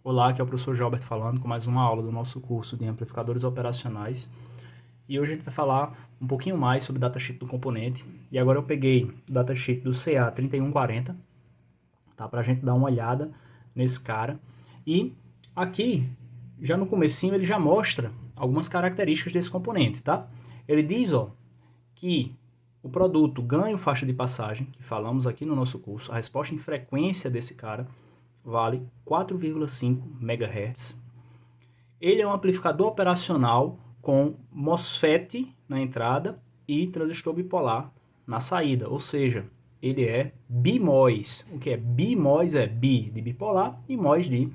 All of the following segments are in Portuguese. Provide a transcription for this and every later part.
Olá, aqui é o professor Gilberto falando com mais uma aula do nosso curso de amplificadores operacionais. E hoje a gente vai falar um pouquinho mais sobre o datasheet do componente. E agora eu peguei o datasheet do CA3140, tá? Para a gente dar uma olhada nesse cara. E aqui, já no comecinho, ele já mostra algumas características desse componente, tá? Ele diz, ó, que o produto ganho faixa de passagem, que falamos aqui no nosso curso, a resposta em frequência desse cara vale 4,5 MHz. Ele é um amplificador operacional com MOSFET na entrada e transistor bipolar na saída, ou seja, ele é BMOS. O que é BMOS? É bi de bipolar e MOS de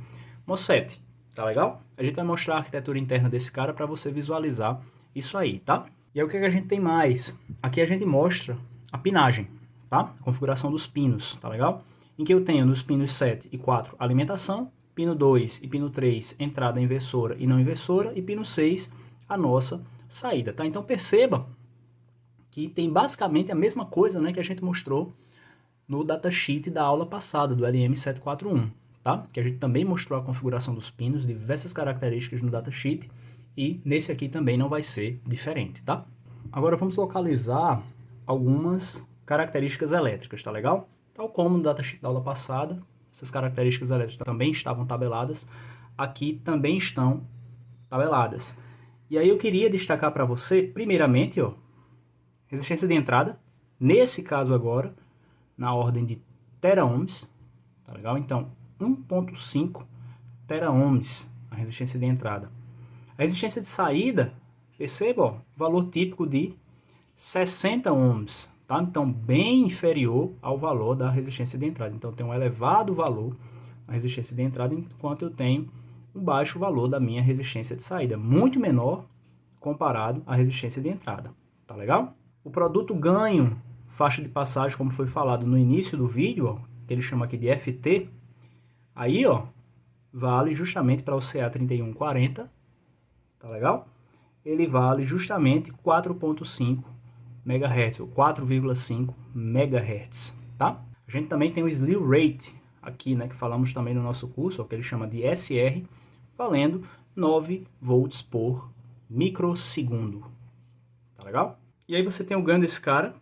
MOSFET. Tá legal? A gente vai mostrar a arquitetura interna desse cara para você visualizar isso aí, tá? E aí o que a gente tem mais? Aqui a gente mostra a pinagem, tá? A configuração dos pinos, tá legal? Em que eu tenho nos pinos 7 e 4 alimentação, pino 2 e pino 3 entrada inversora e não inversora, e pino 6 a nossa saída, tá? Então perceba que tem basicamente a mesma coisa, né, que a gente mostrou no datasheet da aula passada, do LM741, tá? Que a gente também mostrou a configuração dos pinos, diversas características no datasheet, e nesse aqui também não vai ser diferente, tá? Agora vamos localizar algumas características elétricas, tá legal? Tal como no datasheet da aula passada, essas características elétricas também estavam tabeladas, aqui também estão tabeladas. E aí eu queria destacar para você, primeiramente, ó, resistência de entrada, nesse caso agora, na ordem de teraohms, tá legal? Então, 1.5 teraohms a resistência de entrada. A resistência de saída, perceba, ó, valor típico de 60 ohms, tá? Então, bem inferior ao valor da resistência de entrada. Então, tem um elevado valor na resistência de entrada, enquanto eu tenho um baixo valor da minha resistência de saída, muito menor comparado à resistência de entrada, tá legal? O produto ganho, faixa de passagem, como foi falado no início do vídeo, ó, que ele chama aqui de FT, aí, ó, vale justamente para o CA3140, tá legal? Ele vale justamente 4.5 MHz, ou 4,5 MHz, tá? A gente também tem o slew rate aqui, né, que falamos também no nosso curso, ó, que ele chama de SR, valendo 9 volts por microsegundo, tá legal? E aí você tem o ganho desse cara,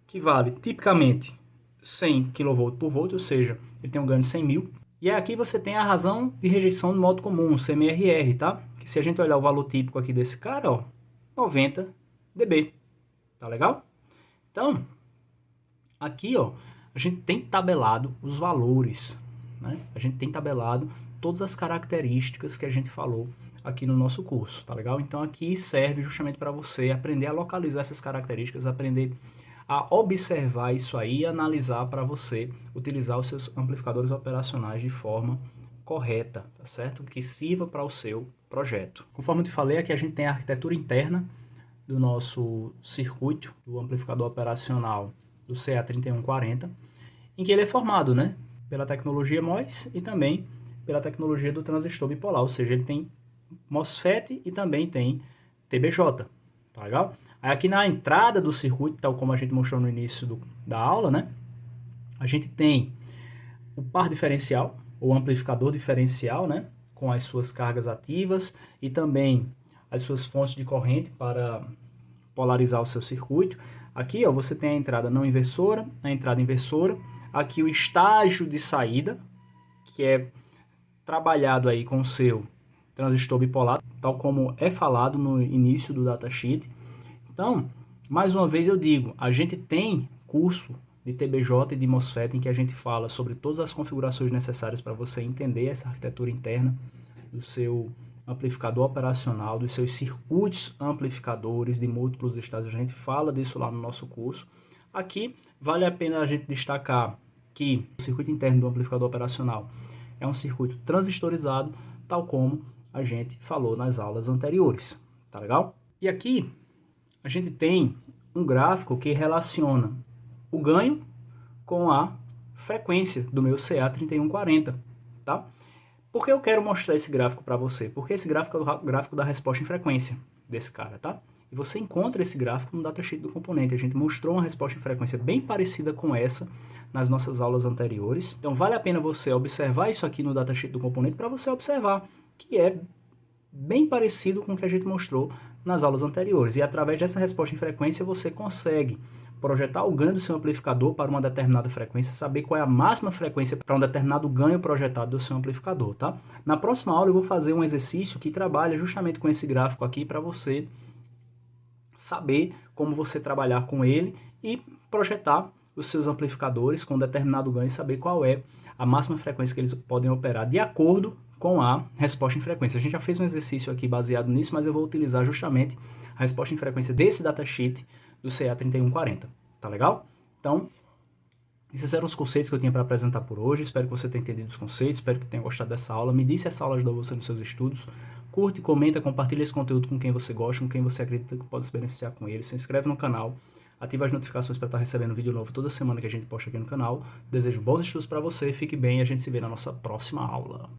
que vale tipicamente 100 kV por volt, ou seja, ele tem um ganho de 100 mil. E aqui você tem a razão de rejeição do modo comum, CMRR, tá? Que se a gente olhar o valor típico aqui desse cara, ó, 90 dB, tá legal? Então, aqui, ó, a gente tem tabelado os valores, né? A gente tem tabelado todas as características que a gente falou aqui no nosso curso, tá legal? Então aqui serve justamente para você aprender a localizar essas características, aprender a observar isso aí e analisar para você utilizar os seus amplificadores operacionais de forma correta, tá certo? Que sirva para o seu projeto. Conforme eu te falei, aqui a gente tem a arquitetura interna do nosso circuito do amplificador operacional do CA3140, em que ele é formado, né, pela tecnologia MOS e também pela tecnologia do transistor bipolar, ou seja, ele tem MOSFET e também tem TBJ, tá legal? Aí aqui na entrada do circuito, tal como a gente mostrou no início da aula, né, a gente tem o par diferencial, ou amplificador diferencial, né, com as suas cargas ativas e também as suas fontes de corrente para polarizar o seu circuito. Aqui, ó, você tem a entrada não inversora, a entrada inversora, aqui o estágio de saída, que é trabalhado aí com o seu transistor bipolar, tal como é falado no início do datasheet. Então, mais uma vez eu digo, a gente tem curso de TBJ e de MOSFET em que a gente fala sobre todas as configurações necessárias para você entender essa arquitetura interna do seu amplificador operacional, dos seus circuitos amplificadores de múltiplos estados. A gente fala disso lá no nosso curso. Aqui vale a pena a gente destacar que o circuito interno do amplificador operacional é um circuito transistorizado, tal como a gente falou nas aulas anteriores, tá legal? E aqui a gente tem um gráfico que relaciona o ganho com a frequência do meu CA3140, tá? Por que eu quero mostrar esse gráfico para você? Porque esse gráfico é o gráfico da resposta em frequência desse cara, tá? e você encontra esse gráfico no datasheet do componente. A gente mostrou uma resposta em frequência bem parecida com essa nas nossas aulas anteriores. Então vale a pena você observar isso aqui no datasheet do componente para você observar que é bem parecido com o que a gente mostrou nas aulas anteriores. E através dessa resposta em frequência você consegue projetar o ganho do seu amplificador para uma determinada frequência, saber qual é a máxima frequência para um determinado ganho projetado do seu amplificador, tá? Na próxima aula eu vou fazer um exercício que trabalha justamente com esse gráfico aqui para você saber como você trabalhar com ele e projetar os seus amplificadores com determinado ganho e saber qual é a máxima frequência que eles podem operar de acordo com a resposta em frequência. A gente já fez um exercício aqui baseado nisso, mas eu vou utilizar justamente a resposta em frequência desse datasheet do CA3140, tá legal? Então, esses eram os conceitos que eu tinha para apresentar por hoje. Espero que você tenha entendido os conceitos, espero que tenha gostado dessa aula. Me diz se essa aula ajudou você nos seus estudos. Curte, comenta, compartilha esse conteúdo com quem você gosta, com quem você acredita que pode se beneficiar com ele. Se inscreve no canal, ativa as notificações para estar recebendo vídeo novo toda semana que a gente posta aqui no canal. Desejo bons estudos para você, fique bem e a gente se vê na nossa próxima aula.